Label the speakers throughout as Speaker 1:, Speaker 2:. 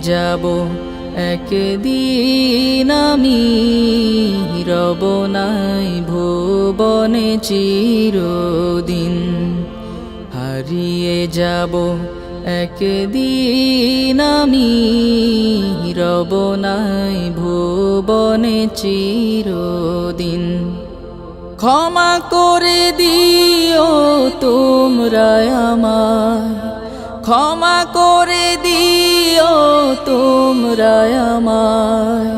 Speaker 1: যাব একদিন আমি, রব নাই ভুবনে চিরদিন। হারিয়ে যাব একদিন আমি, রব নাই ভুবনে চিরদিন। ক্ষমা করে দিও তোমরা আমায়, ক্ষমা করে দিও তোমরা আমায়,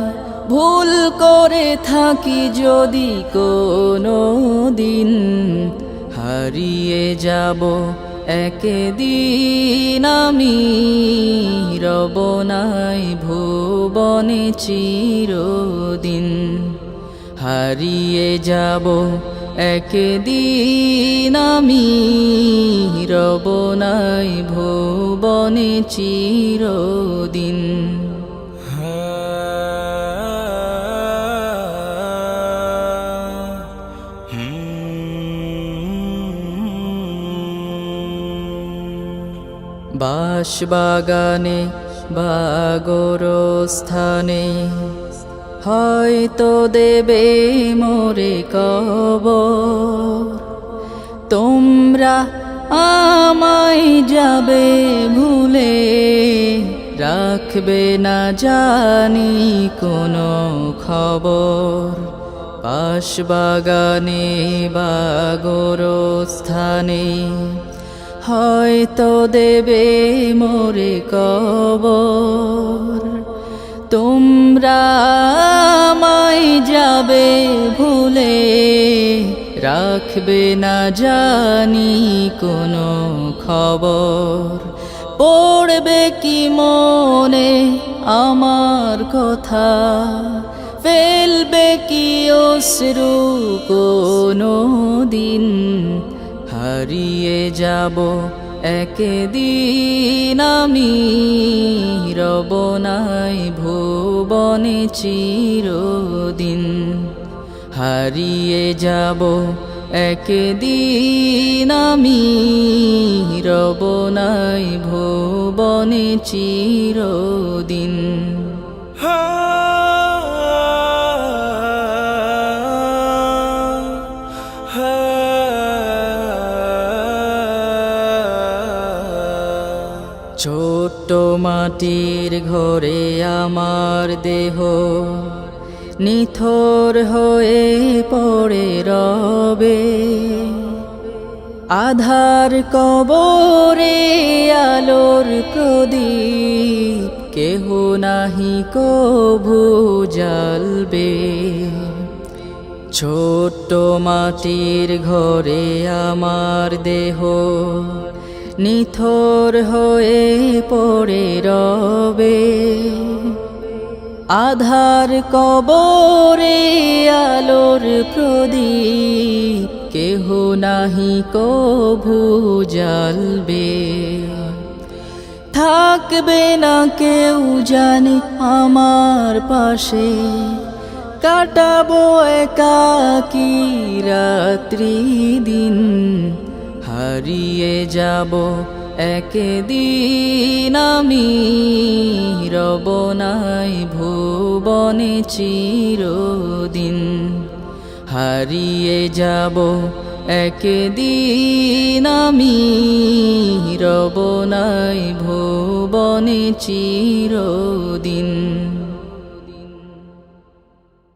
Speaker 1: ভুল করে থাকি যদি কোনো দিন। হারিয়ে যাব একদিন আমি, রব নাই ভুবনে চিরদিন। হারিয়ে যাব একদিন আমি, রব নাই ভুবনে চিরদিন। বাঁশবাগানে বা গোরস্থানে হয়তো দেবে মোরে কবর। তোমরা আমায় যাবে ভুলে, রাখবে না জানি কোনো খবর। বাঁশবাগানে বা গোরস্থানে হয়তো দেবে মোরে কবর। তোমরা আমায় যাবে ভুলে, রাখবে না জানি কোনো খবর। পড়বে কি মনে আমার কথা, ফেলবে কি অশ্রু কোনো দিন। হারিয়ে যাব একদিন আমি, রব নাই ভুবনে চিরদিন। হারিয়ে যাব একদিন আমি, রব নাই ভুবনে চিরদিন। ছোট্ট মাটির ঘরে আমার দেহ নিথর হয়ে পড়ে রবে। আধার কবরে আলোর প্রদীপ কেহ নাহি কভু জ্বালবে। ছোট্ট মাটির ঘরে আমার দেহ নিথর হয়ে পড়ে রবে। আধার কবরে আলোর প্রদীপ কেহ নাহি কভু জ্বালবে। থাকবে না কেউ জানি আমার পাশে, কাটাবো একাকী রাত্রি দিন। হারিয়ে যাব একদিন আমি, রব নাই ভুবনে চিরদিন। হারিয়ে যাব একদিন আমি, রব নাই ভুবনে চিরদিন।